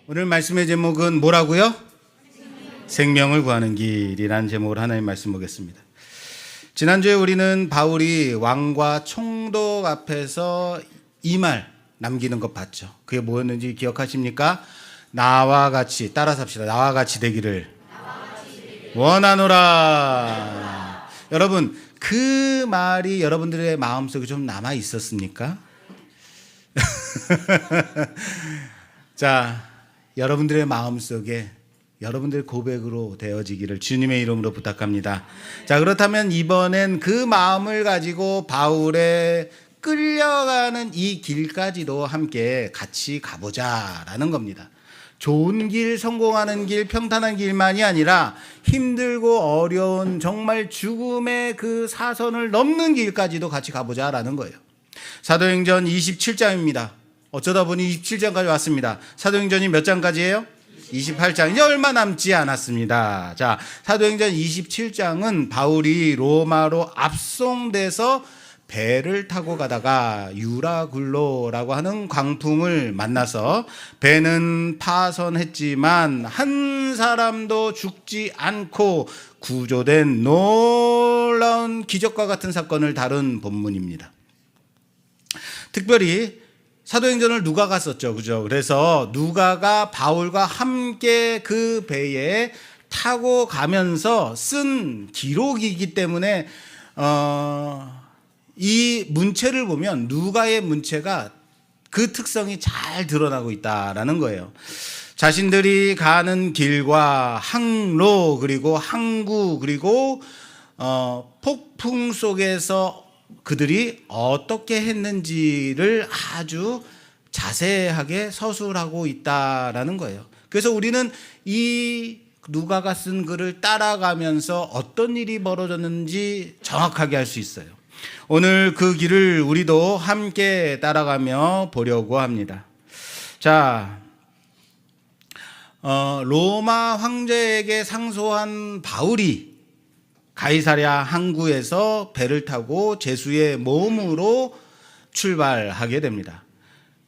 오늘 말씀의 제목은 뭐라고요? 생명을 구하는 길이라는 제목으로 하나님 말씀 보겠습니다. 지난주에 우리는 바울이 왕과 총독 앞에서 이 말 남기는 것 봤죠. 그게 뭐였는지 기억하십니까? 나와 같이 따라서 합시다. 나와 같이 되기를 원하노라. 여러분, 그 말이 여러분들의 마음속에 좀 남아 있었습니까? 자, 여러분들의 마음속에 여러분들의 고백으로 되어지기를 주님의 이름으로 부탁합니다. 자, 그렇다면 이번엔 그 마음을 가지고 바울의 끌려가는 이 길까지도 함께 같이 가보자라는 겁니다. 좋은 길, 성공하는 길, 평탄한 길만이 아니라 힘들고 어려운 정말 죽음의 그 사선을 넘는 길까지도 같이 가보자라는 거예요. 사도행전 27장입니다. 어쩌다 보니 27장까지 왔습니다. 사도행전이 몇 장까지예요? 28장. 이제 얼마 남지 않았습니다. 자, 사도행전 27장은 바울이 로마로 압송돼서 배를 타고 가다가 유라굴로라고 하는 광풍을 만나서 배는 파손했지만 한 사람도 죽지 않고 구조된 놀라운 기적과 같은 사건을 다룬 본문입니다. 특별히 사도행전을 누가가 썼죠. 그죠? 그래서 누가가 바울과 함께 그 배에 타고 가면서 쓴 기록이기 때문에 이 문체를 보면 누가의 문체가 그 특성이 잘 드러나고 있다라는 거예요. 자신들이 가는 길과 항로 그리고 항구 그리고 폭풍 속에서 그들이 어떻게 했는지를 아주 자세하게 서술하고 있다라는 거예요. 그래서 우리는 이 누가가 쓴 글을 따라가면서 어떤 일이 벌어졌는지 정확하게 알 수 있어요. 오늘 그 길을 우리도 함께 따라가며 보려고 합니다. 자, 로마 황제에게 상소한 바울이 가이사랴 항구에서 배를 타고 제수의 몸으로 출발하게 됩니다.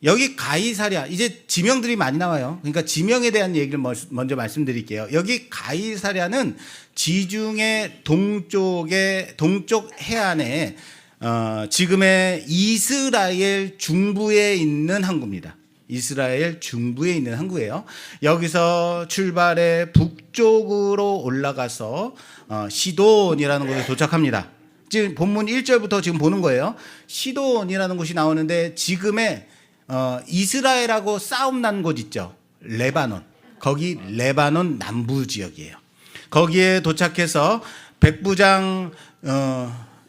여기 가이사랴, 이제 지명들이 많이 나와요. 그러니까 지명에 대한 얘기를 먼저 말씀드릴게요. 여기 가이사랴는 지중해 동쪽 해안에 지금의 이스라엘 중부에 있는 항구입니다. 이스라엘 중부에 있는 항구예요. 여기서 출발해 북쪽으로 올라가서 시돈이라는 곳에 도착합니다. 지금 본문 1절부터 지금 보는 거예요. 시돈이라는 곳이 나오는데 지금의 이스라엘하고 싸움 난 곳 있죠. 레바논. 거기 레바논 남부 지역이에요. 거기에 도착해서 백부장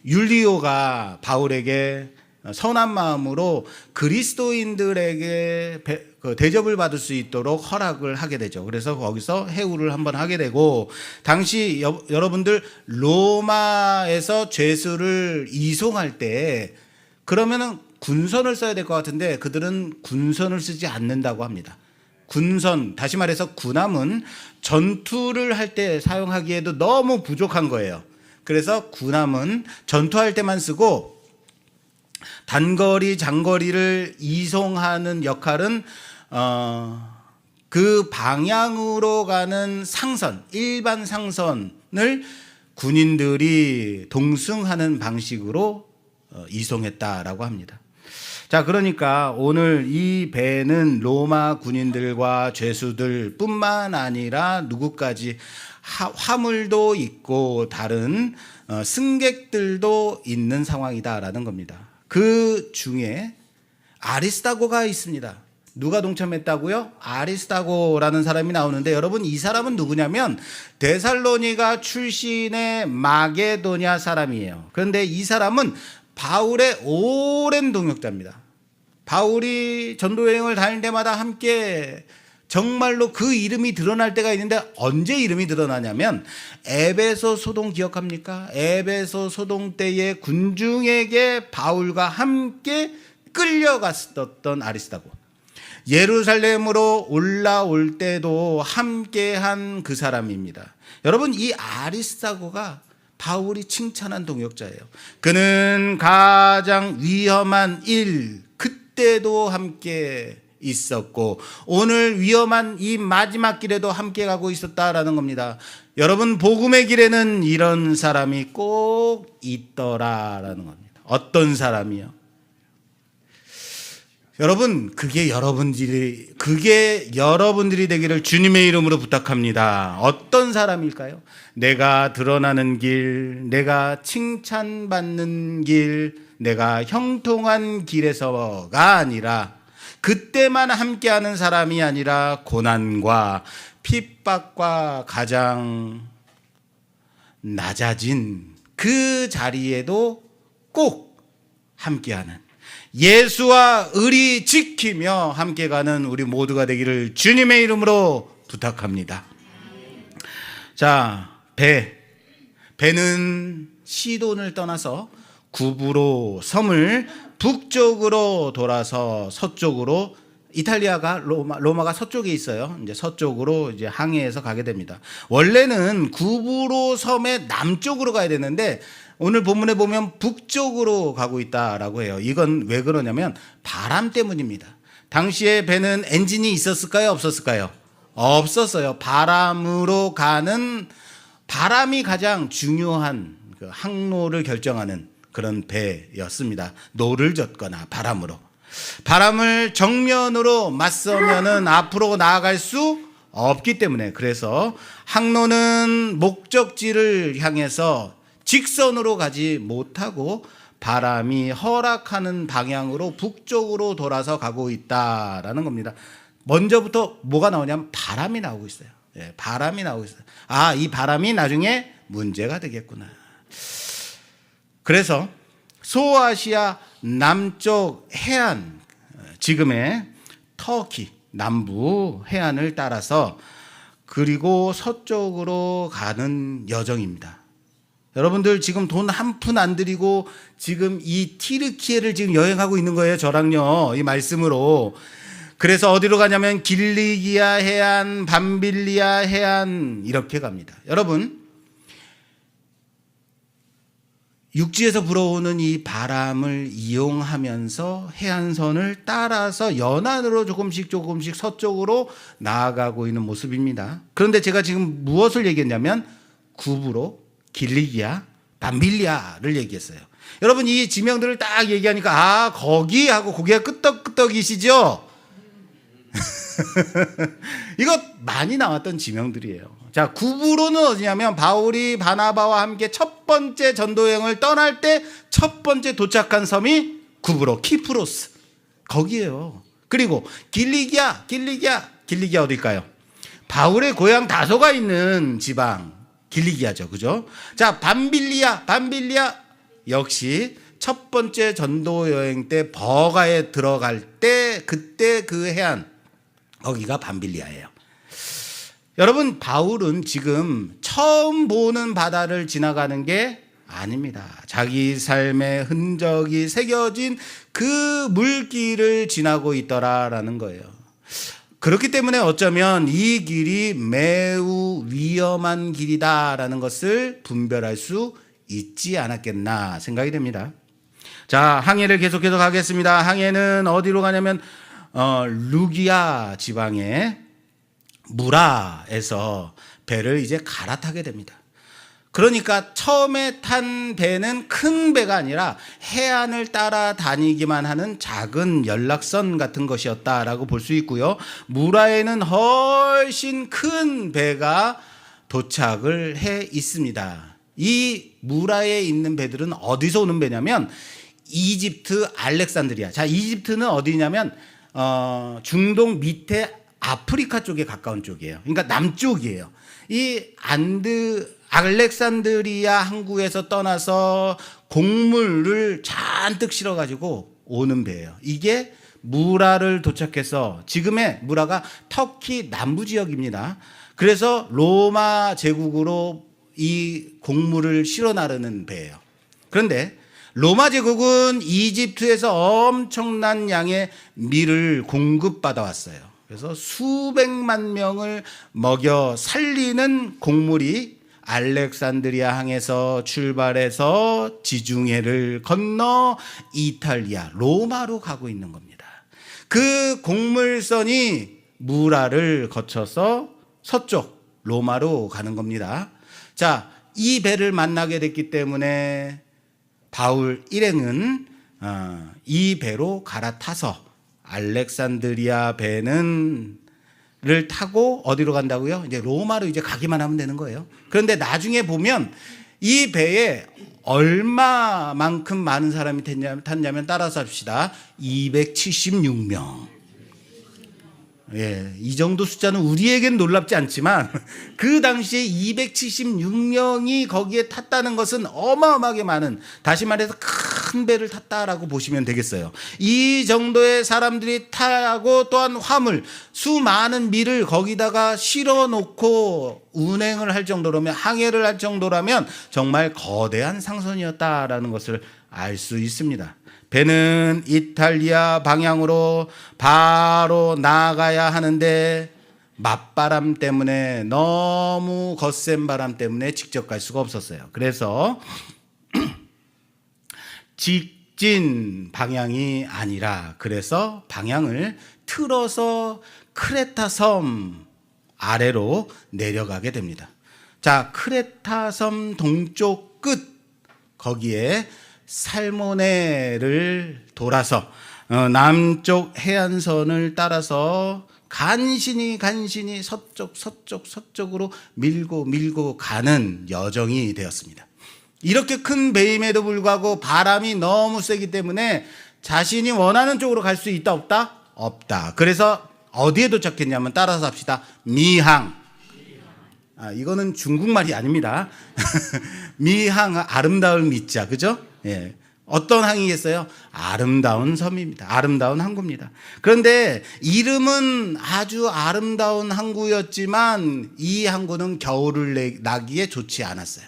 율리오가 바울에게 선한 마음으로 그리스도인들에게 대접을 받을 수 있도록 허락을 하게 되죠. 그래서 거기서 해후를 한번 하게 되고, 당시 여러분들 로마에서 죄수를 이송할 때 그러면은 군선을 써야 될 것 같은데 그들은 군선을 쓰지 않는다고 합니다. 군선, 다시 말해서 군함은 전투를 할 때 사용하기에도 너무 부족한 거예요. 그래서 군함은 전투할 때만 쓰고 단거리, 장거리를 이송하는 역할은 그 방향으로 가는 상선, 일반 상선을 군인들이 동승하는 방식으로 이송했다라고 합니다. 자, 그러니까 오늘 이 배는 로마 군인들과 죄수들 뿐만 아니라 누구까지 화물도 있고 다른 승객들도 있는 상황이다라는 겁니다. 그 중에 아리스다고가 있습니다. 누가 동참했다고요? 아리스다고라는 사람이 나오는데, 여러분 이 사람은 누구냐면 데살로니가 출신의 마게도냐 사람이에요. 그런데 이 사람은 바울의 오랜 동역자입니다. 바울이 전도여행을 다닐 때마다 함께 정말로 그 이름이 드러날 때가 있는데, 언제 이름이 드러나냐면 에베소 소동 기억합니까? 에베소 소동 때에 군중에게 바울과 함께 끌려갔었던 아리스다고, 예루살렘으로 올라올 때도 함께한 그 사람입니다. 여러분, 이 아리스다고가 바울이 칭찬한 동역자예요. 그는 가장 위험한 일, 그때도 함께 있었고 오늘 위험한 이 마지막 길에도 함께 가고 있었다라는 겁니다. 여러분, 복음의 길에는 이런 사람이 꼭 있더라라는 겁니다. 어떤 사람이요? 여러분, 그게 여러분들이 되기를 주님의 이름으로 부탁합니다. 어떤 사람일까요? 내가 드러나는 길, 내가 칭찬받는 길, 내가 형통한 길에서가 아니라 그때만 함께하는 사람이 아니라 고난과 핍박과 가장 낮아진 그 자리에도 꼭 함께하는, 예수와 의리 지키며 함께 가는 우리 모두가 되기를 주님의 이름으로 부탁합니다. 자, 배는 시돈을 떠나서 구브로 섬을 북쪽으로 돌아서 서쪽으로, 이탈리아가 로마가 서쪽에 있어요. 이제 서쪽으로 이제 항해해서 가게 됩니다. 원래는 구브로 섬의 남쪽으로 가야 되는데 오늘 본문에 보면 북쪽으로 가고 있다라고 해요. 이건 왜 그러냐면 바람 때문입니다. 당시에 배는 엔진이 있었을까요? 없었을까요? 없었어요. 바람으로 가는, 바람이 가장 중요한 그 항로를 결정하는 그런 배였습니다. 노를 젓거나 바람을 정면으로 맞서면은 앞으로 나아갈 수 없기 때문에, 그래서 항로는 목적지를 향해서 직선으로 가지 못하고 바람이 허락하는 방향으로 북쪽으로 돌아서 가고 있다라는 겁니다. 먼저부터 뭐가 나오냐면 바람이 나오고 있어요. 예, 바람이 나오고 있어요. 아, 이 바람이 나중에 문제가 되겠구나. 그래서 소아시아 남쪽 해안, 지금의 터키 남부 해안을 따라서 그리고 서쪽으로 가는 여정입니다. 여러분들 지금 돈 한 푼 안 들이고 지금 이 티르키예를 지금 여행하고 있는 거예요. 저랑요, 이 말씀으로. 그래서 어디로 가냐면 길리기아 해안, 밤빌리아 해안, 이렇게 갑니다. 여러분, 육지에서 불어오는 이 바람을 이용하면서 해안선을 따라서 연안으로 조금씩 서쪽으로 나아가고 있는 모습입니다. 그런데 제가 지금 무엇을 얘기했냐면 구브로, 길리기아, 밤빌리아를 얘기했어요. 여러분, 이 지명들을 딱 얘기하니까 아, 거기 하고 고개가 끄덕끄덕이시죠? 이거 많이 나왔던 지명들이에요. 자, 구브로는 어디냐면 바울이 바나바와 함께 첫 번째 전도 여행을 떠날 때 첫 번째 도착한 섬이 구브로, 키프로스, 거기에요. 그리고 길리기아 어딜까요? 바울의 고향 다소가 있는 지방 길리기아죠, 그죠? 자, 밤빌리아 역시 첫 번째 전도 여행 때 버가에 들어갈 때 그때 그 해안, 거기가 밤빌리아예요. 여러분, 바울은 지금 처음 보는 바다를 지나가는 게 아닙니다. 자기 삶의 흔적이 새겨진 그 물길을 지나고 있더라라는 거예요. 그렇기 때문에 어쩌면 이 길이 매우 위험한 길이다라는 것을 분별할 수 있지 않았겠나 생각이 됩니다. 자, 항해를 계속해서 가겠습니다. 항해는 어디로 가냐면 루기아 지방의 무라에서 배를 이제 갈아타게 됩니다. 그러니까 처음에 탄 배는 큰 배가 아니라 해안을 따라다니기만 하는 작은 연락선 같은 것이었다라고 볼 수 있고요. 무라에는 훨씬 큰 배가 도착을 해 있습니다. 이 무라에 있는 배들은 어디서 오는 배냐면 이집트 알렉산드리아. 자, 이집트는 어디냐면 중동 밑에 아프리카 쪽에 가까운 쪽이에요. 그러니까 남쪽이에요. 이 알렉산드리아 항구에서 떠나서 곡물을 잔뜩 실어가지고 오는 배예요. 이게 무라를 도착해서, 지금의 무라가 터키 남부 지역입니다. 그래서 로마 제국으로 이 곡물을 실어 나르는 배예요. 그런데 로마 제국은 이집트에서 엄청난 양의 밀을 공급받아 왔어요. 그래서 수백만 명을 먹여 살리는 곡물이 알렉산드리아 항에서 출발해서 지중해를 건너 이탈리아, 로마로 가고 있는 겁니다. 그 곡물선이 무라를 거쳐서 서쪽 로마로 가는 겁니다. 자, 이 배를 만나게 됐기 때문에 바울 일행은 이 배로 갈아타서 알렉산드리아 배를 타고 어디로 간다고요? 이제 로마로 이제 가기만 하면 되는 거예요. 그런데 나중에 보면 이 배에 얼마만큼 많은 사람이 탔냐면 따라서 합시다. 276명. 예, 이 정도 숫자는 우리에겐 놀랍지 않지만 그 당시에 276명이 거기에 탔다는 것은 어마어마하게 많은, 다시 말해서 큰 배를 탔다라고 보시면 되겠어요. 이 정도의 사람들이 타고 또한 화물, 수많은 밀을 거기다가 실어 놓고 운행을 할 정도라면, 항해를 할 정도라면 정말 거대한 상선이었다라는 것을 알 수 있습니다. 배는 이탈리아 방향으로 바로 나아가야 하는데 맞바람 때문에, 너무 거센 바람 때문에 직접 갈 수가 없었어요. 그래서 직진 방향이 아니라, 그래서 방향을 틀어서 크레타 섬 아래로 내려가게 됩니다. 자, 크레타 섬 동쪽 끝, 거기에 살모네를 돌아서 남쪽 해안선을 따라서 간신히 서쪽으로 밀고 가는 여정이 되었습니다. 이렇게 큰 배임에도 불구하고 바람이 너무 세기 때문에 자신이 원하는 쪽으로 갈 수 있다 없다? 없다. 그래서 어디에 도착했냐면, 따라서 합시다. 미항. 이거는 중국말이 아닙니다. 미항, 아름다울 미자, 그죠? 예. 어떤 항이겠어요? 아름다운 섬입니다. 아름다운 항구입니다. 그런데 이름은 아주 아름다운 항구였지만 이 항구는 겨울을 나기에 좋지 않았어요.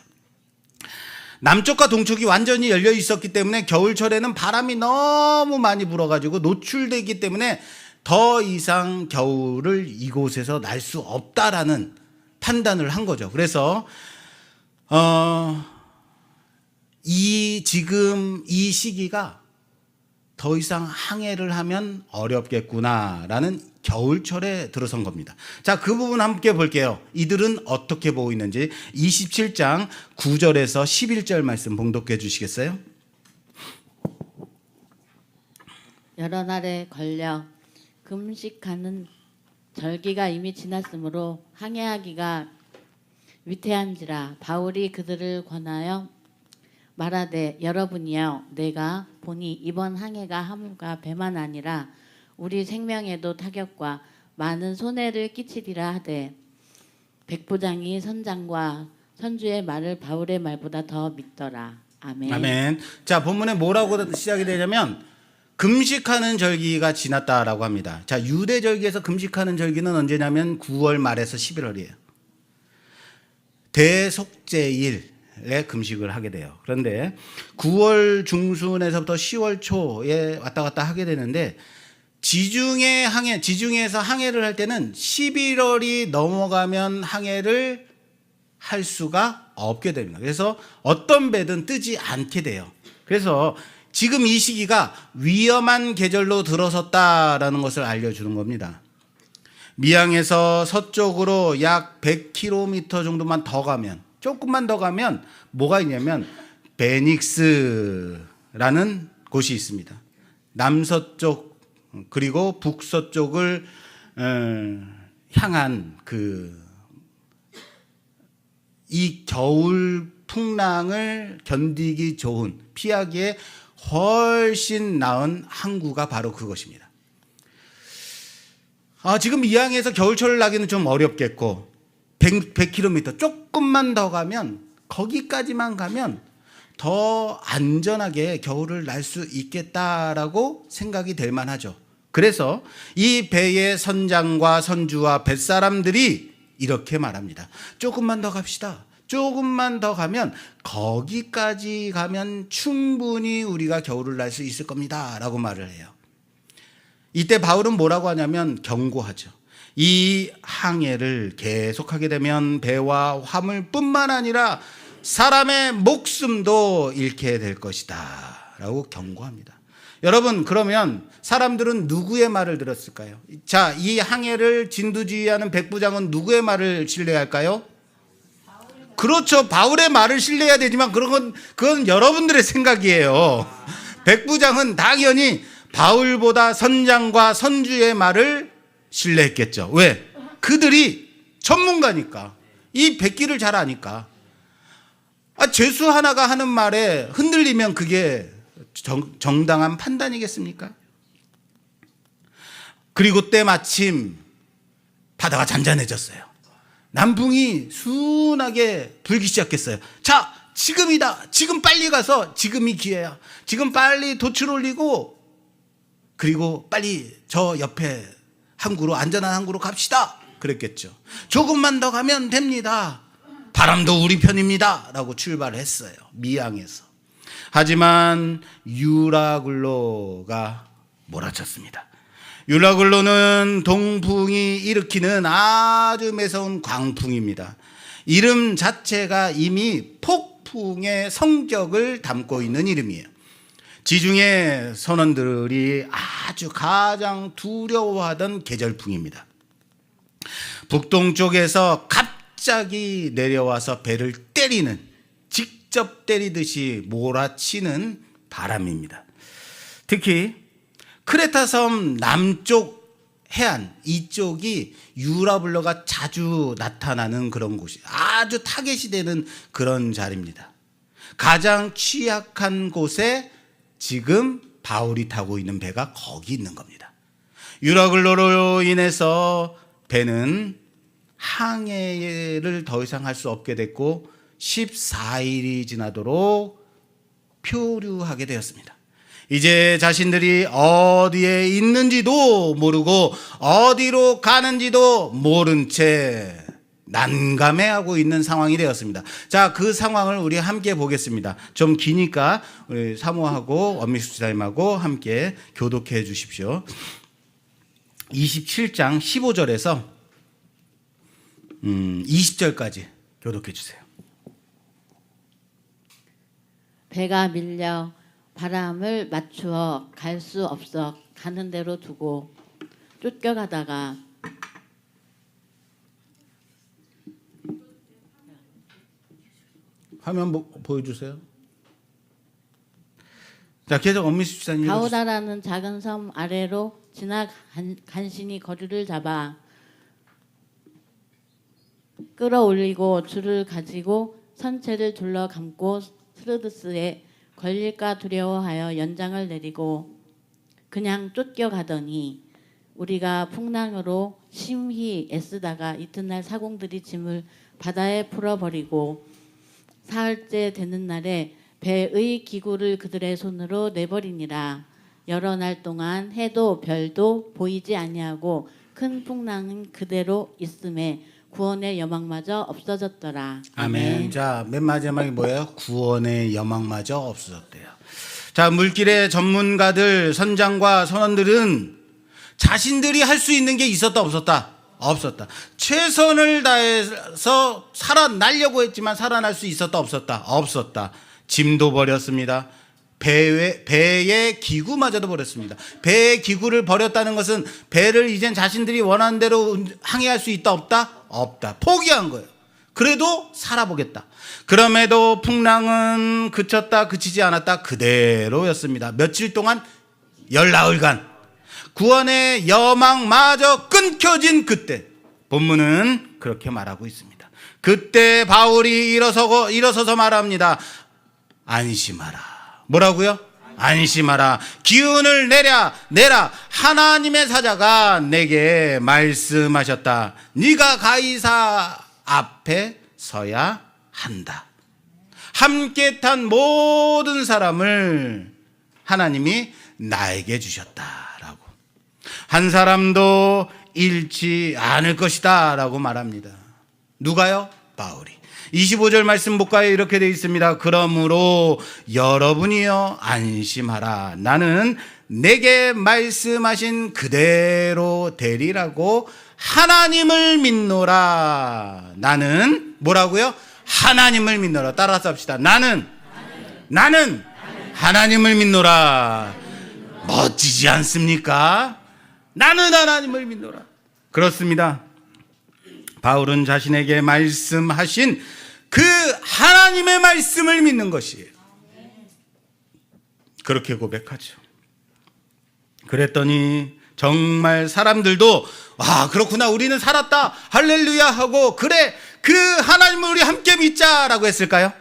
남쪽과 동쪽이 완전히 열려 있었기 때문에 겨울철에는 바람이 너무 많이 불어가지고 노출되기 때문에 더 이상 겨울을 이곳에서 날 수 없다라는 판단을 한 거죠. 그래서 지금 이 시기가 더 이상 항해를 하면 어렵겠구나라는 겨울철에 들어선 겁니다. 자, 그 부분 함께 볼게요. 이들은 어떻게 보이는지 27장 9절에서 11절 말씀 봉독해 주시겠어요? 여러 날에 걸려 금식하는 절기가 이미 지났으므로 항해하기가 위태한지라 바울이 그들을 권하여 말하되, 여러분이여, 내가 보니 이번 항해가 함과 배만 아니라 우리 생명에도 타격과 많은 손해를 끼치리라 하되, 백부장이 선장과 선주의 말을 바울의 말보다 더 믿더라. 아멘. 아멘. 자, 본문에 뭐라고 시작이 되냐면 금식하는 절기가 지났다라고 합니다. 자, 유대 절기에서 금식하는 절기는 언제냐면 9월 말에서 11월이에요. 대속죄일에 금식을 하게 돼요. 그런데 9월 중순에서부터 10월 초에 왔다 갔다 하게 되는데, 지중해에서 항해를 할 때는 11월이 넘어가면 항해를 할 수가 없게 됩니다. 그래서 어떤 배든 뜨지 않게 돼요. 그래서 지금 이 시기가 위험한 계절로 들어섰다라는 것을 알려주는 겁니다. 미항에서 서쪽으로 약 100km 정도만 더 가면, 조금만 더 가면 뭐가 있냐면 베닉스라는 곳이 있습니다. 남서쪽 그리고 북서쪽을 향한 이 겨울 풍랑을 견디기 좋은, 피하기에 훨씬 나은 항구가 바로 그것입니다. 지금 미항에서 겨울철을 나기는 좀 어렵겠고 100km 조금만 더 가면, 거기까지만 가면 더 안전하게 겨울을 날 수 있겠다라고 생각이 될 만하죠. 그래서 이 배의 선장과 선주와 뱃사람들이 이렇게 말합니다. 조금만 더 갑시다. 조금만 더 가면, 거기까지 가면 충분히 우리가 겨울을 날 수 있을 겁니다 라고 말을 해요. 이때 바울은 뭐라고 하냐면 경고하죠. 이 항해를 계속하게 되면 배와 화물뿐만 아니라 사람의 목숨도 잃게 될 것이다 라고 경고합니다. 여러분, 그러면 사람들은 누구의 말을 들었을까요? 자, 이 항해를 진두지휘하는 백부장은 누구의 말을 신뢰할까요? 그렇죠. 바울의 말을 신뢰해야 되지만 그건 여러분들의 생각이에요. 백부장은 당연히 바울보다 선장과 선주의 말을 신뢰했겠죠. 왜? 그들이 전문가니까. 이 백기를 잘 아니까. 죄수 하나가 하는 말에 흔들리면 그게 정당한 판단이겠습니까? 그리고 때마침 바다가 잔잔해졌어요. 남풍이 순하게 불기 시작했어요. 자, 지금이다. 지금 빨리 가서, 지금이 기회야. 지금 빨리 돛을 올리고, 그리고 빨리 저 옆에 항구로, 안전한 항구로 갑시다. 그랬겠죠. 조금만 더 가면 됩니다. 바람도 우리 편입니다. 라고 출발했어요. 미항에서. 하지만 유라굴로가 몰아쳤습니다. 유라굴로는 동풍이 일으키는 아주 매서운 광풍입니다. 이름 자체가 이미 폭풍의 성격을 담고 있는 이름이에요. 지중해 선원들이 아주 가장 두려워하던 계절풍입니다. 북동쪽에서 갑자기 내려와서 배를 때리는, 직접 때리듯이 몰아치는 바람입니다. 특히 크레타 섬 남쪽 해안, 이쪽이 유라굴로가 자주 나타나는 그런 곳이, 아주 타겟이 되는 그런 자리입니다. 가장 취약한 곳에 지금 바울이 타고 있는 배가 거기 있는 겁니다. 유라굴로로 인해서 배는 항해를 더 이상 할 수 없게 됐고 14일이 지나도록 표류하게 되었습니다. 이제 자신들이 어디에 있는지도 모르고 어디로 가는지도 모른 채 난감해하고 있는 상황이 되었습니다. 자, 그 상황을 우리 함께 보겠습니다. 좀 기니까 우리 사모하고 원미숙 지사님하고 함께 교독해 주십시오. 27장 15절에서 20절까지 교독해 주세요. 배가 밀려 바람을 맞추어 갈 수 없어 가는 대로 두고 쫓겨가다가 화면 보여주세요. 자, 계속 엄미숙 지사님. 가오다라는 작은 섬 아래로 지나 간신히 거리를 잡아 끌어올리고 줄을 가지고 선체를 둘러 감고 스르드스에 걸릴까 두려워하여 연장을 내리고 그냥 쫓겨가더니 우리가 풍랑으로 심히 애쓰다가 이튿날 사공들이 짐을 바다에 풀어버리고 사흘째 되는 날에 배의 기구를 그들의 손으로 내버리니라. 여러 날 동안 해도 별도 보이지 아니하고 큰 풍랑은 그대로 있음에 구원의 여망마저 없어졌더라. 아멘. 자, 맨 마지막에 뭐예요? 구원의 여망마저 없어졌대요. 자, 물길의 전문가들, 선장과 선원들은 자신들이 할 수 있는 게 있었다 없었다? 없었다. 최선을 다해서 살아나려고 했지만 살아날 수 있었다 없었다? 없었다. 짐도 버렸습니다. 배의 기구마저도 버렸습니다. 배의 기구를 버렸다는 것은 배를 이젠 자신들이 원하는 대로 항해할 수 있다 없다? 없다. 포기한 거예요. 그래도 살아보겠다. 그럼에도 풍랑은 그쳤다 그치지 않았다 그대로였습니다. 며칠 동안 열나흘간 구원의 여망마저 끊겨진 그때, 본문은 그렇게 말하고 있습니다. 그때 바울이 일어서서 말합니다. 안심하라. 뭐라고요? 안심하라. 기운을 내라. 하나님의 사자가 내게 말씀하셨다. 네가 가이사 앞에 서야 한다. 함께 탄 모든 사람을 하나님이 나에게 주셨다라고. 한 사람도 잃지 않을 것이다 라고 말합니다. 누가요? 바울이. 25절 말씀 볼까요? 이렇게 되어 있습니다. 그러므로 여러분이여 안심하라. 나는 내게 말씀하신 그대로 되리라고 하나님을 믿노라. 나는 뭐라고요? 하나님을 믿노라. 따라서 합시다. 나는 하나님을 믿노라. 멋지지 않습니까? 나는 하나님을 믿노라. 그렇습니다. 바울은 자신에게 말씀하신 그 하나님의 말씀을 믿는 것이에요. 그렇게 고백하죠. 그랬더니 정말 사람들도 그렇구나, 우리는 살았다, 할렐루야 하고, 그래, 그 하나님을 우리 함께 믿자라고 했을까요?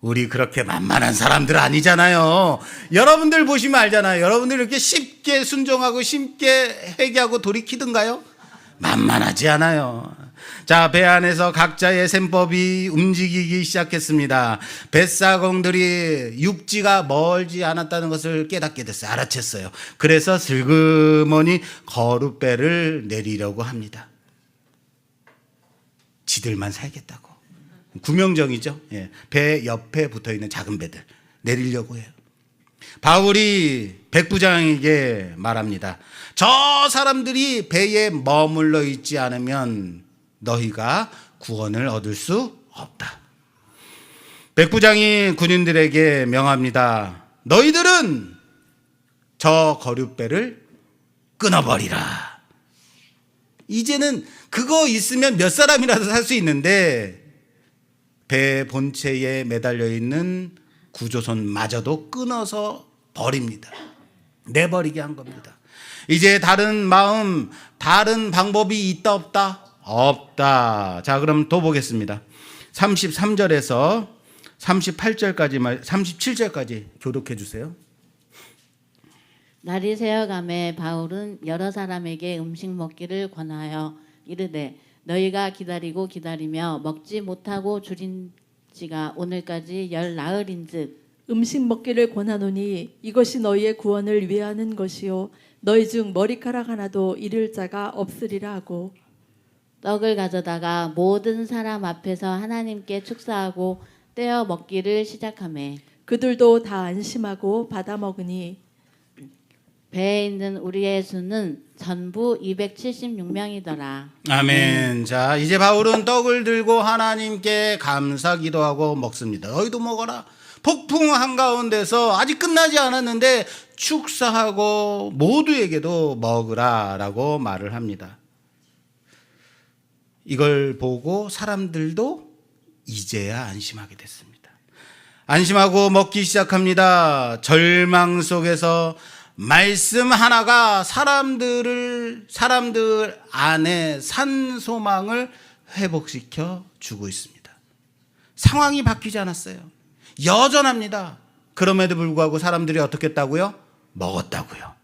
우리 그렇게 만만한 사람들 아니잖아요. 여러분들 보시면 알잖아요. 여러분들 이렇게 쉽게 순종하고 쉽게 회개하고 돌이키던가요? 만만하지 않아요. 자, 배 안에서 각자의 셈법이 움직이기 시작했습니다. 뱃사공들이 육지가 멀지 않았다는 것을 깨닫게 됐어요. 알아챘어요. 그래서 슬그머니 거룻배를 내리려고 합니다. 지들만 살겠다고. 구명정이죠. 예. 배 옆에 붙어있는 작은 배들 내리려고 해요. 바울이 백부장에게 말합니다. 저 사람들이 배에 머물러 있지 않으면 너희가 구원을 얻을 수 없다. 백부장이 군인들에게 명합니다. 너희들은 저 거룻배를 끊어버리라. 이제는 그거 있으면 몇 사람이라도 살 수 있는데 배 본체에 매달려 있는 구조선마저도 끊어서 버립니다. 내버리게 한 겁니다. 이제 다른 마음, 다른 방법이 있다 없다? 없다. 자, 그럼 또 보겠습니다. 33절에서 38절까지, 37절까지 교독해 주세요. 날이 새어가매 바울은 여러 사람에게 음식 먹기를 권하여 이르되 너희가 기다리고 기다리며 먹지 못하고 줄인 지가 오늘까지 열 나흘인즉 음식 먹기를 권하노니 이것이 너희의 구원을 위하는 것이요 너희 중 머리카락 하나도 잃을 자가 없으리라 하고 떡을 가져다가 모든 사람 앞에서 하나님께 축사하고 떼어 먹기를 시작하매 그들도 다 안심하고 받아 먹으니 배에 있는 우리의 수는 전부 276명이더라. 아멘. 자, 이제 바울은 떡을 들고 하나님께 감사 기도하고 먹습니다. 너희도 먹어라. 폭풍 한가운데서 아직 끝나지 않았는데 축사하고 모두에게도 먹으라라고 말을 합니다. 이걸 보고 사람들도 이제야 안심하게 됐습니다. 안심하고 먹기 시작합니다. 절망 속에서 말씀 하나가 사람들 안에 산 소망을 회복시켜 주고 있습니다. 상황이 바뀌지 않았어요. 여전합니다. 그럼에도 불구하고 사람들이 어떻게 했다고요? 먹었다고요.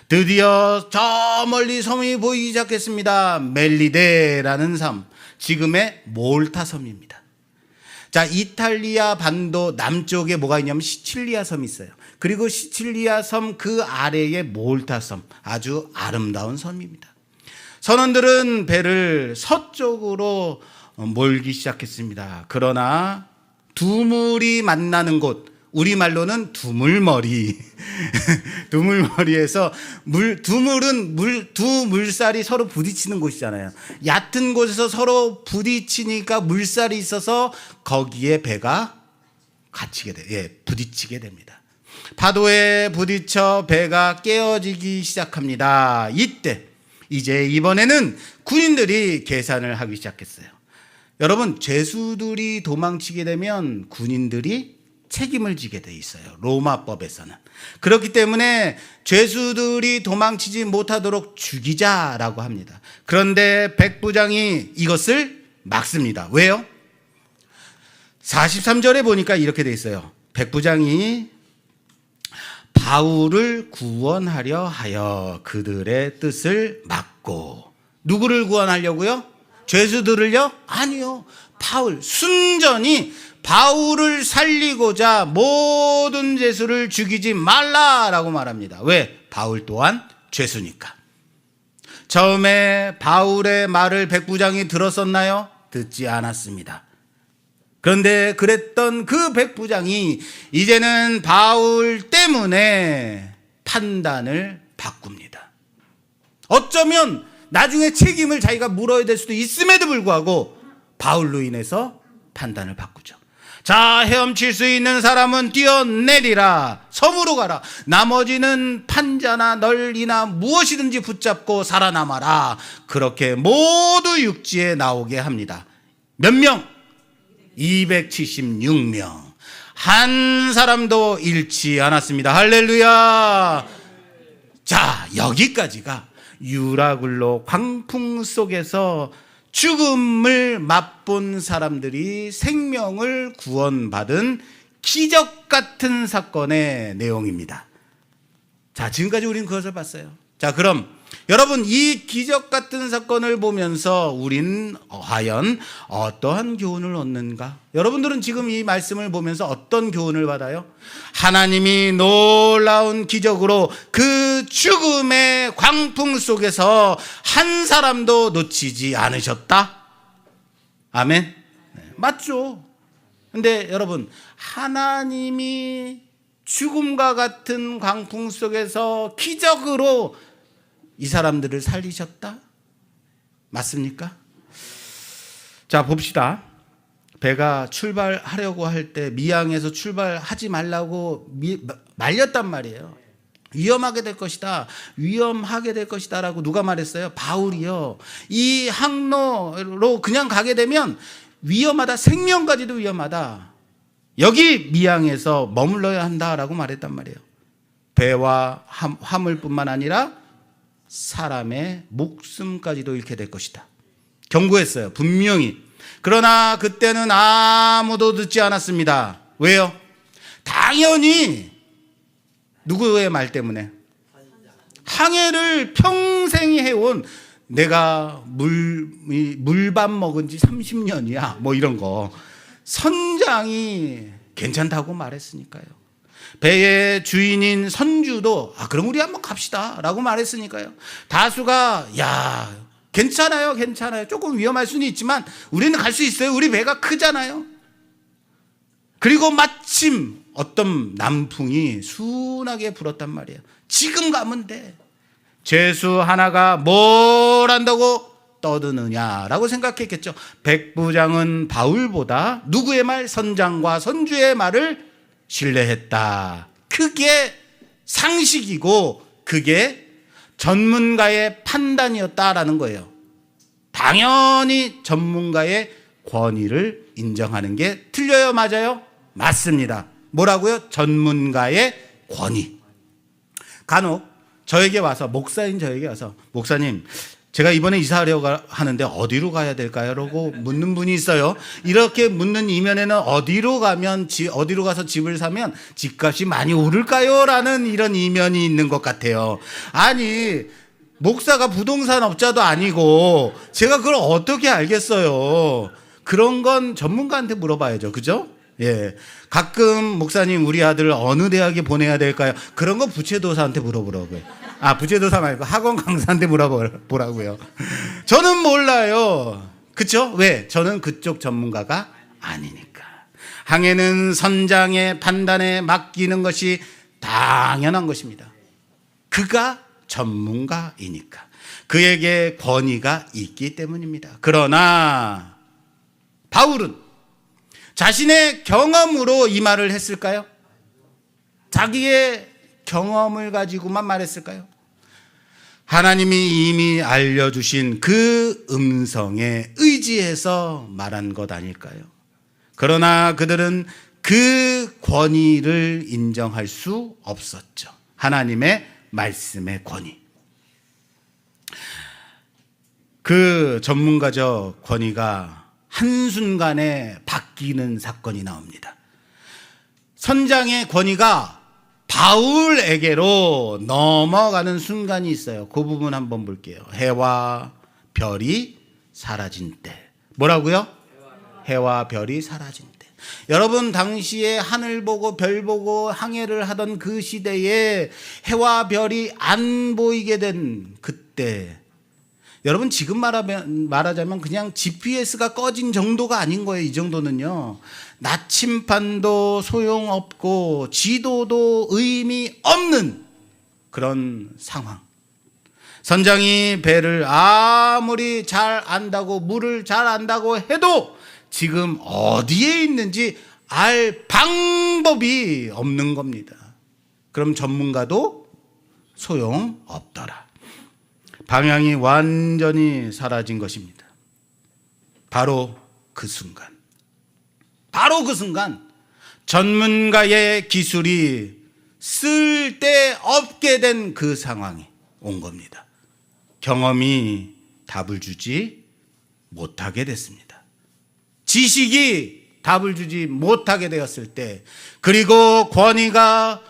드디어 저 멀리 섬이 보이기 시작했습니다. 멜리데라는 섬, 지금의 몰타 섬입니다. 자, 이탈리아 반도 남쪽에 뭐가 있냐면 시칠리아 섬이 있어요. 그리고 시칠리아 섬 그 아래에 몰타 섬, 아주 아름다운 섬입니다. 선원들은 배를 서쪽으로 몰기 시작했습니다. 그러나 두물이 만나는 곳, 우리말로는 두물머리. 두물머리에서 두물은 두 물살이 서로 부딪히는 곳이잖아요. 얕은 곳에서 서로 부딪히니까 물살이 있어서 거기에 배가 부딪히게 됩니다. 파도에 부딪혀 배가 깨어지기 시작합니다. 이제 이번에는 군인들이 계산을 하기 시작했어요. 여러분, 죄수들이 도망치게 되면 군인들이 책임을 지게 돼 있어요. 로마법에서는. 그렇기 때문에 죄수들이 도망치지 못하도록 죽이자라고 합니다. 그런데 백부장이 이것을 막습니다. 왜요? 43절에 보니까 이렇게 돼 있어요. 백부장이 바울을 구원하려 하여 그들의 뜻을 막고. 누구를 구원하려고요? 죄수들을요? 아니요. 바울, 순전히 바울을 살리고자 모든 죄수를 죽이지 말라라고 말합니다. 왜? 바울 또한 죄수니까. 처음에 바울의 말을 백부장이 들었었나요? 듣지 않았습니다. 그런데 그랬던 그 백부장이 이제는 바울 때문에 판단을 바꿉니다. 어쩌면 나중에 책임을 자기가 물어야 될 수도 있음에도 불구하고 바울로 인해서 판단을 바꾸죠. 자, 헤엄칠 수 있는 사람은 뛰어내리라. 섬으로 가라. 나머지는 판자나 널이나 무엇이든지 붙잡고 살아남아라. 그렇게 모두 육지에 나오게 합니다. 몇 명? 276명. 한 사람도 잃지 않았습니다. 할렐루야. 자, 여기까지가 유라굴로 광풍 속에서 죽음을 맛본 사람들이 생명을 구원받은 기적 같은 사건의 내용입니다. 자, 지금까지 우리는 그것을 봤어요. 자, 그럼 여러분, 이 기적 같은 사건을 보면서 우리는 과연 어떠한 교훈을 얻는가? 여러분들은 지금 이 말씀을 보면서 어떤 교훈을 받아요? 하나님이 놀라운 기적으로 그 죽음의 광풍 속에서 한 사람도 놓치지 않으셨다? 아멘? 네, 맞죠? 근데 여러분, 하나님이 죽음과 같은 광풍 속에서 기적으로 이 사람들을 살리셨다? 맞습니까? 자, 봅시다. 배가 출발하려고 할 때 미항에서 출발하지 말라고 말렸단 말이에요. 위험하게 될 것이다. 위험하게 될 것이다 라고 누가 말했어요? 바울이요. 이 항로로 그냥 가게 되면 위험하다. 생명까지도 위험하다. 여기 미항에서 머물러야 한다라고 말했단 말이에요. 배와 화물뿐만 아니라 사람의 목숨까지도 잃게 될 것이다. 경고했어요. 분명히. 그러나 그때는 아무도 듣지 않았습니다. 왜요? 당연히 누구의 말 때문에? 항해를 평생 해온, 내가 물밥 먹은 지 30년이야 뭐 이런 거, 선장이 괜찮다고 말했으니까요. 배의 주인인 선주도 그럼 우리 한번 갑시다 라고 말했으니까요. 다수가 괜찮아요 조금 위험할 수는 있지만 우리는 갈 수 있어요. 우리 배가 크잖아요. 그리고 마침 어떤 남풍이 순하게 불었단 말이에요. 지금 가면 돼. 죄수 하나가 뭘 한다고 떠드느냐라고 생각했겠죠. 백부장은 바울보다 누구의 말? 선장과 선주의 말을 신뢰했다. 그게 상식이고 그게 전문가의 판단이었다라는 거예요. 당연히 전문가의 권위를 인정하는 게 틀려요? 맞아요? 맞습니다. 뭐라고요? 전문가의 권위. 간혹 저에게 와서, 목사인 저에게 와서, 목사님 제가 이번에 이사하려고 하는데 어디로 가야 될까요? 라고 묻는 분이 있어요. 이렇게 묻는 이면에는 어디로 가서 집을 사면 집값이 많이 오를까요? 라는 이런 이면이 있는 것 같아요. 아니, 목사가 부동산 업자도 아니고 제가 그걸 어떻게 알겠어요? 그런 건 전문가한테 물어봐야죠. 그죠? 예. 가끔 목사님 우리 아들 어느 대학에 보내야 될까요? 그런 거 부채도사한테 물어보라고요. 부채도사 말고 학원 강사한테 물어보라고요. 저는 몰라요. 그쵸? 왜? 저는 그쪽 전문가가 아니니까. 항해는 선장의 판단에 맡기는 것이 당연한 것입니다. 그가 전문가이니까. 그에게 권위가 있기 때문입니다. 그러나 바울은 자신의 경험으로 이 말을 했을까요? 자기의 경험을 가지고만 말했을까요? 하나님이 이미 알려주신 그 음성에 의지해서 말한 것 아닐까요? 그러나 그들은 그 권위를 인정할 수 없었죠. 하나님의 말씀의 권위. 그 전문가적 권위가 한순간에 바뀌는 사건이 나옵니다. 선장의 권위가 바울에게로 넘어가는 순간이 있어요. 그 부분 한번 볼게요. 해와 별이 사라진 때. 뭐라고요? 해와 별이 사라진 때. 여러분, 당시에 하늘 보고 별 보고 항해를 하던 그 시대에 해와 별이 안 보이게 된 그때, 여러분 지금 말하자면 그냥 GPS가 꺼진 정도가 아닌 거예요. 이 정도는요. 나침반도 소용없고 지도도 의미 없는 그런 상황. 선장이 배를 아무리 잘 안다고, 물을 잘 안다고 해도 지금 어디에 있는지 알 방법이 없는 겁니다. 그럼 전문가도 소용없더라. 방향이 완전히 사라진 것입니다. 바로 그 순간, 전문가의 기술이 쓸데없게 된 그 상황이 온 겁니다. 경험이 답을 주지 못하게 됐습니다. 지식이 답을 주지 못하게 되었을 때, 그리고 권위가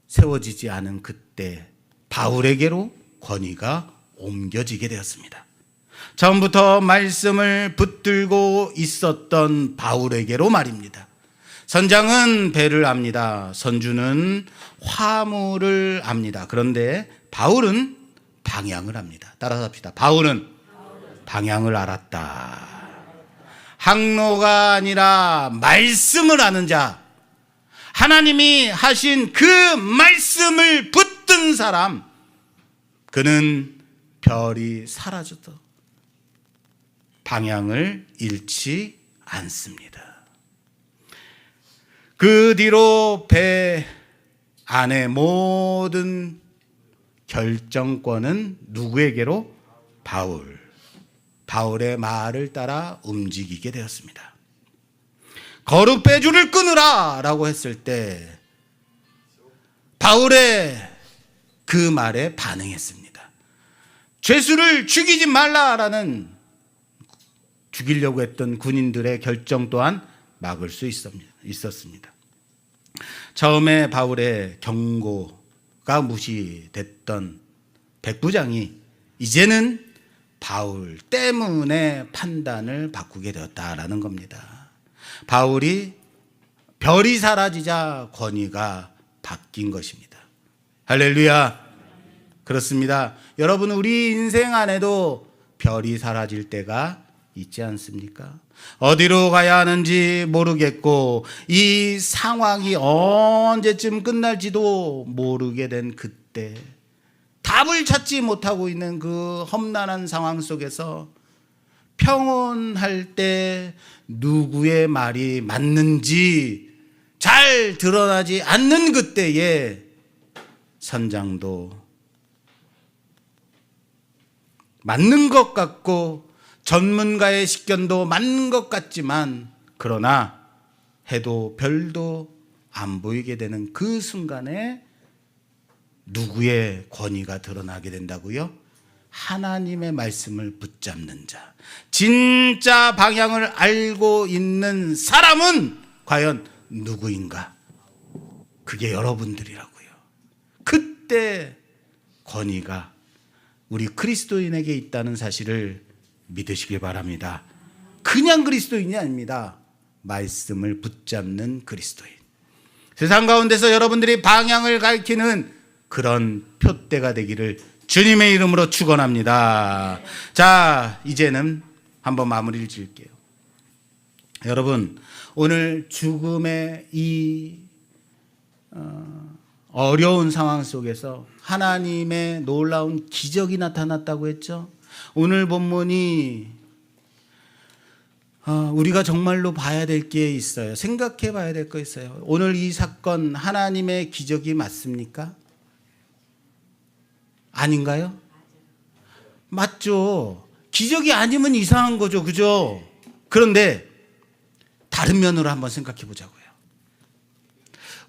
세워지지 않은 그때 바울에게로 권위가 옮겨지게 되었습니다. 처음부터 말씀을 붙들고 있었던 바울에게로 말입니다. 선장은 배를 압니다. 선주는 화물을 압니다. 그런데 바울은 방향을 압니다. 따라서 합시다. 바울은 방향을 알았다. 항로가 아니라 말씀을 아는 자, 하나님이 하신 그 말씀을 붙든 사람, 그는 별이 사라져도 방향을 잃지 않습니다. 그 뒤로 배 안의 모든 결정권은 누구에게로? 바울의 말을 따라 움직이게 되었습니다. 거룩배주를 끊으라 라고 했을 때 바울의 그 말에 반응했습니다. 죄수를 죽이지 말라라는, 죽이려고 했던 군인들의 결정 또한 막을 수 있었습니다. 처음에 바울의 경고가 무시됐던 백부장이 이제는 바울 때문에 판단을 바꾸게 되었다라는 겁니다. 바울이 별이 사라지자 권위가 바뀐 것입니다. 할렐루야. 그렇습니다. 여러분, 우리 인생 안에도 별이 사라질 때가 있지 않습니까? 어디로 가야 하는지 모르겠고 이 상황이 언제쯤 끝날지도 모르게 된 그때, 답을 찾지 못하고 있는 그 험난한 상황 속에서 평온할 때 누구의 말이 맞는지 잘 드러나지 않는 그때에 선장도 맞는 것 같고 전문가의 식견도 맞는 것 같지만, 그러나 해도 별도 안 보이게 되는 그 순간에 누구의 권위가 드러나게 된다고요? 하나님의 말씀을 붙잡는 자, 진짜 방향을 알고 있는 사람은 과연 누구인가? 그게 여러분들이라고요. 그때 권위가 우리 그리스도인에게 있다는 사실을 믿으시길 바랍니다. 그냥 그리스도인이 아닙니다. 말씀을 붙잡는 그리스도인. 세상 가운데서 여러분들이 방향을 가리키는 그런 표대가 되기를 주님의 이름으로 축원합니다. 자, 이제는 한번 마무리를 지을게요. 여러분, 오늘 죽음의 이 어려운 상황 속에서 하나님의 놀라운 기적이 나타났다고 했죠. 오늘 본문이 우리가 정말로 봐야 될 게 있어요. 생각해 봐야 될 거 있어요. 오늘 이 사건 하나님의 기적이 맞습니까? 아닌가요? 맞죠. 기적이 아니면 이상한 거죠. 그죠? 그런데 다른 면으로 한번 생각해 보자고요.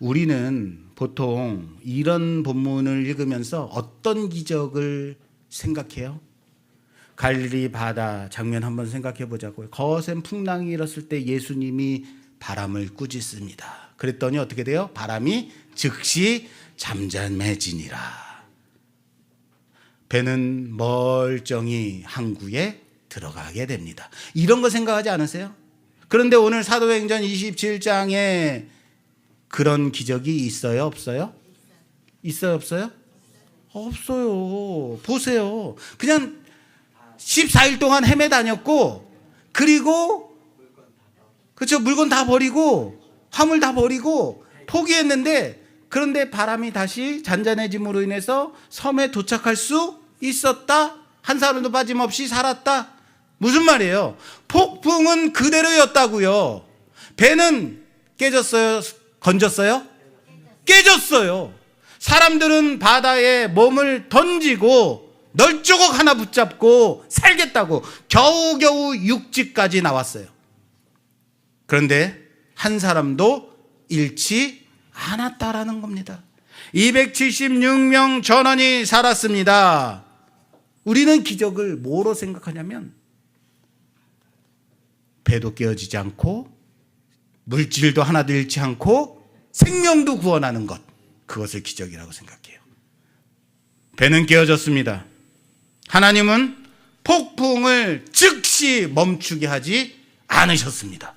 우리는 보통 이런 본문을 읽으면서 어떤 기적을 생각해요? 갈릴리 바다 장면 한번 생각해 보자고요. 거센 풍랑이 일었을 때 예수님이 바람을 꾸짖습니다. 그랬더니 어떻게 돼요? 바람이 즉시 잠잠해지니라. 배는 멀쩡히 항구에 들어가게 됩니다. 이런 거 생각하지 않으세요? 그런데 오늘 사도행전 27장에 그런 기적이 있어요? 없어요? 있어요? 없어요? 없어요. 보세요. 그냥 14일 동안 헤매 다녔고, 그리고 그렇죠, 물건 다 버리고 화물 다 버리고 포기했는데, 그런데 바람이 다시 잔잔해짐으로 인해서 섬에 도착할 수 있었다. 한 사람도 빠짐없이 살았다. 무슨 말이에요? 폭풍은 그대로였다고요. 배는 깨졌어요? 건졌어요? 깨졌어요. 사람들은 바다에 몸을 던지고 널조각 하나 붙잡고 살겠다고 겨우겨우 육지까지 나왔어요. 그런데 한 사람도 잃지 않았다라는 겁니다. 276명 전원이 살았습니다. 우리는 기적을 뭐로 생각하냐면 배도 깨어지지 않고 물질도 하나도 잃지 않고 생명도 구원하는 것, 그것을 기적이라고 생각해요. 배는 깨어졌습니다. 하나님은 폭풍을 즉시 멈추게 하지 않으셨습니다.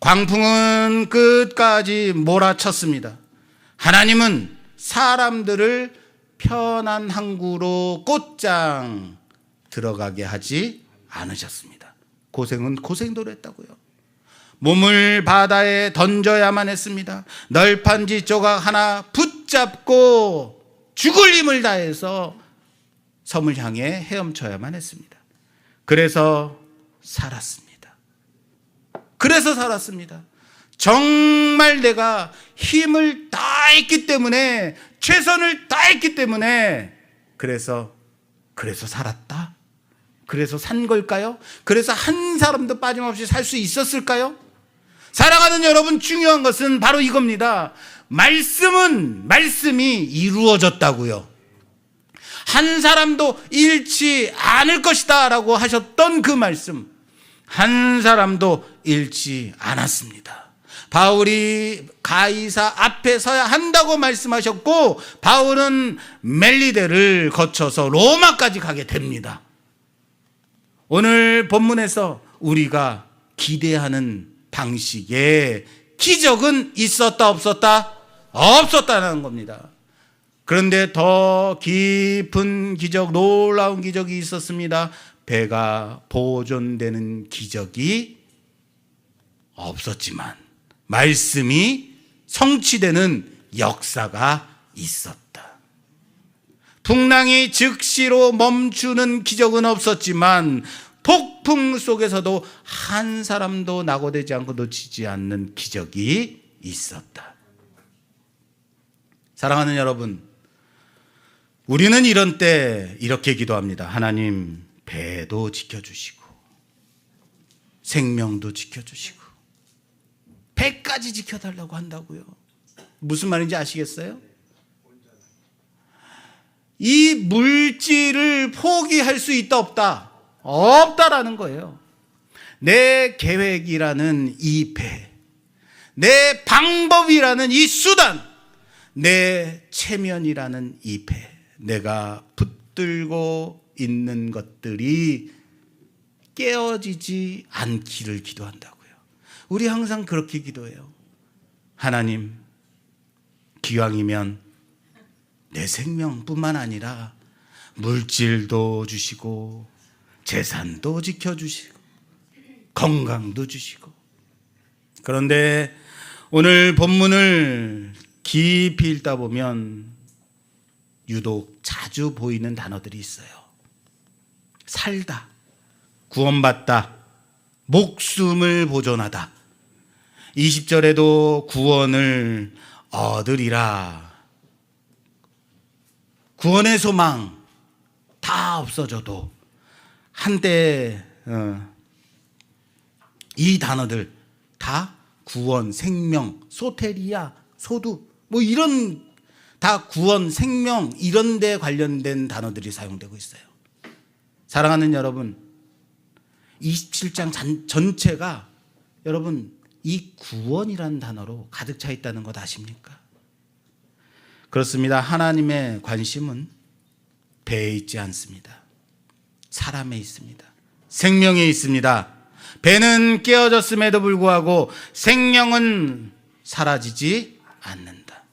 광풍은 끝까지 몰아쳤습니다. 하나님은 사람들을 편한 항구로 곧장 들어가게 하지 않으셨습니다. 고생은 고생대로 했다고요. 몸을 바다에 던져야만 했습니다. 널판지 조각 하나 붙잡고 죽을 힘을 다해서 섬을 향해 헤엄쳐야만 했습니다. 그래서 살았습니다. 그래서 살았습니다. 정말 내가 힘을 다했기 때문에, 최선을 다했기 때문에 그래서 살았다. 그래서 산 걸까요? 그래서 한 사람도 빠짐없이 살 수 있었을까요? 사랑하는 여러분, 중요한 것은 바로 이겁니다. 말씀이 이루어졌다고요. 한 사람도 잃지 않을 것이다 라고 하셨던 그 말씀, 한 사람도 잃지 않았습니다. 바울이 가이사 앞에 서야 한다고 말씀하셨고, 바울은 멜리데를 거쳐서 로마까지 가게 됩니다. 오늘 본문에서 우리가 기대하는 방식의 기적은 있었다 없었다? 없었다는 겁니다. 그런데 더 깊은 기적, 놀라운 기적이 있었습니다. 배가 보존되는 기적이 없었지만 말씀이 성취되는 역사가 있었다. 풍랑이 즉시로 멈추는 기적은 없었지만 폭풍 속에서도 한 사람도 낙오되지 않고 놓치지 않는 기적이 있었다. 사랑하는 여러분, 우리는 이런 때 이렇게 기도합니다. 하나님, 배도 지켜주시고 생명도 지켜주시고 배까지 지켜달라고 한다고요. 무슨 말인지 아시겠어요? 이 물질을 포기할 수 있다 없다? 없다라는 거예요. 내 계획이라는 이 배, 내 방법이라는 이 수단, 내 체면이라는 이 배, 내가 붙들고 있는 것들이 깨어지지 않기를 기도한다고요. 우리 항상 그렇게 기도해요. 하나님, 기왕이면 내 생명뿐만 아니라 물질도 주시고 재산도 지켜주시고 건강도 주시고. 그런데 오늘 본문을 깊이 읽다 보면 유독 자주 보이는 단어들이 있어요. 살다, 구원받다, 목숨을 보존하다. 20절에도 구원을 얻으리라. 구원의 소망 다 없어져도 한때 이 단어들 다 구원, 생명, 소테리아, 소두 뭐 이런 다 구원, 생명 이런 데 관련된 단어들이 사용되고 있어요. 사랑하는 여러분, 27장 전체가 여러분 이 구원이라는 단어로 가득 차 있다는 것 아십니까? 그렇습니다. 하나님의 관심은 배에 있지 않습니다. 사람에 있습니다. 생명에 있습니다. 배는 깨어졌음에도 불구하고 생명은 사라지지 않는다.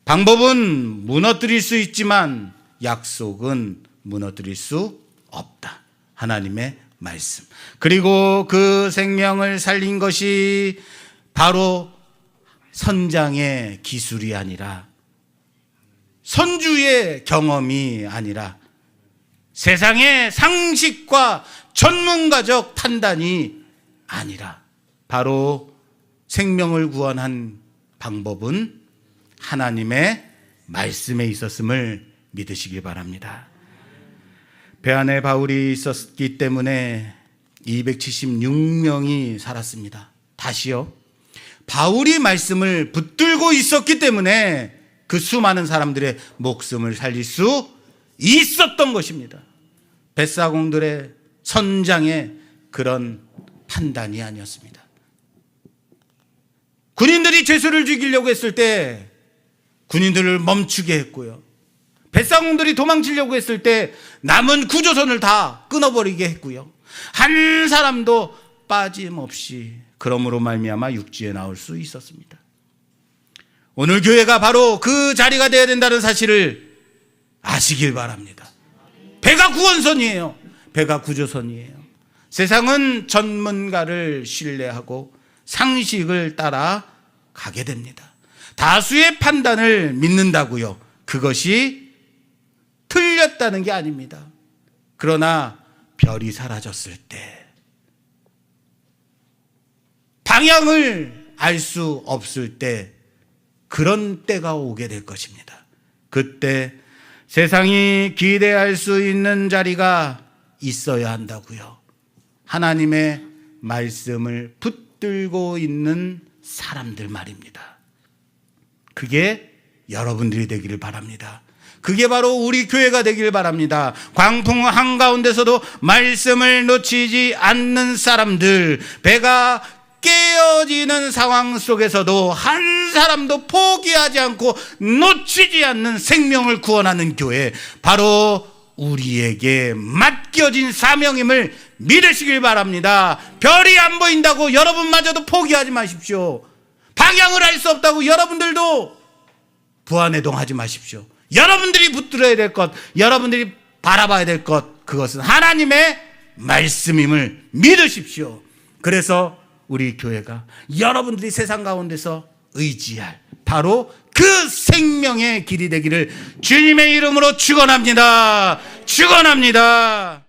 방법은 무너뜨릴 수 있지만 약속은 무너뜨릴 수 없다. 하나님의 말씀. 그리고 그 생명을 살린 것이 바로 선장의 기술이 아니라 선주의 경험이 아니라 세상의 상식과 전문가적 판단이 아니라 바로 생명을 구원한 방법은 하나님의 말씀에 있었음을 믿으시기 바랍니다. 배 안에 바울이 있었기 때문에 276명이 살았습니다. 다시요. 바울이 말씀을 붙들고 있었기 때문에 그 수많은 사람들의 목숨을 살릴 수 있었던 것입니다. 뱃사공들의 선장의 그런 판단이 아니었습니다. 군인들이 죄수를 죽이려고 했을 때 군인들을 멈추게 했고요. 뱃사공들이 도망치려고 했을 때 남은 구조선을 다 끊어버리게 했고요. 한 사람도 빠짐없이 그러므로 말미암아 육지에 나올 수 있었습니다. 오늘 교회가 바로 그 자리가 되어야 된다는 사실을 아시길 바랍니다. 배가 구원선이에요. 배가 구조선이에요. 세상은 전문가를 신뢰하고 상식을 따라 가게 됩니다. 다수의 판단을 믿는다고요. 그것이 틀렸다는 게 아닙니다. 그러나 별이 사라졌을 때, 방향을 알 수 없을 때, 그런 때가 오게 될 것입니다. 그때 세상이 기대할 수 있는 자리가 있어야 한다고요. 하나님의 말씀을 붙들고 있는 사람들 말입니다. 그게 여러분들이 되기를 바랍니다. 그게 바로 우리 교회가 되기를 바랍니다. 광풍 한가운데서도 말씀을 놓치지 않는 사람들, 배가 깨어지는 상황 속에서도 한 사람도 포기하지 않고 놓치지 않는 생명을 구원하는 교회, 바로 우리에게 맡겨진 사명임을 믿으시길 바랍니다. 별이 안 보인다고 여러분마저도 포기하지 마십시오. 방향을 알 수 없다고 여러분들도 부안해동하지 마십시오. 여러분들이 붙들어야 될 것, 여러분들이 바라봐야 될 것, 그것은 하나님의 말씀임을 믿으십시오. 그래서 우리 교회가 여러분들이 세상 가운데서 의지할 바로 그 생명의 길이 되기를 주님의 이름으로 축원합니다. 축원합니다.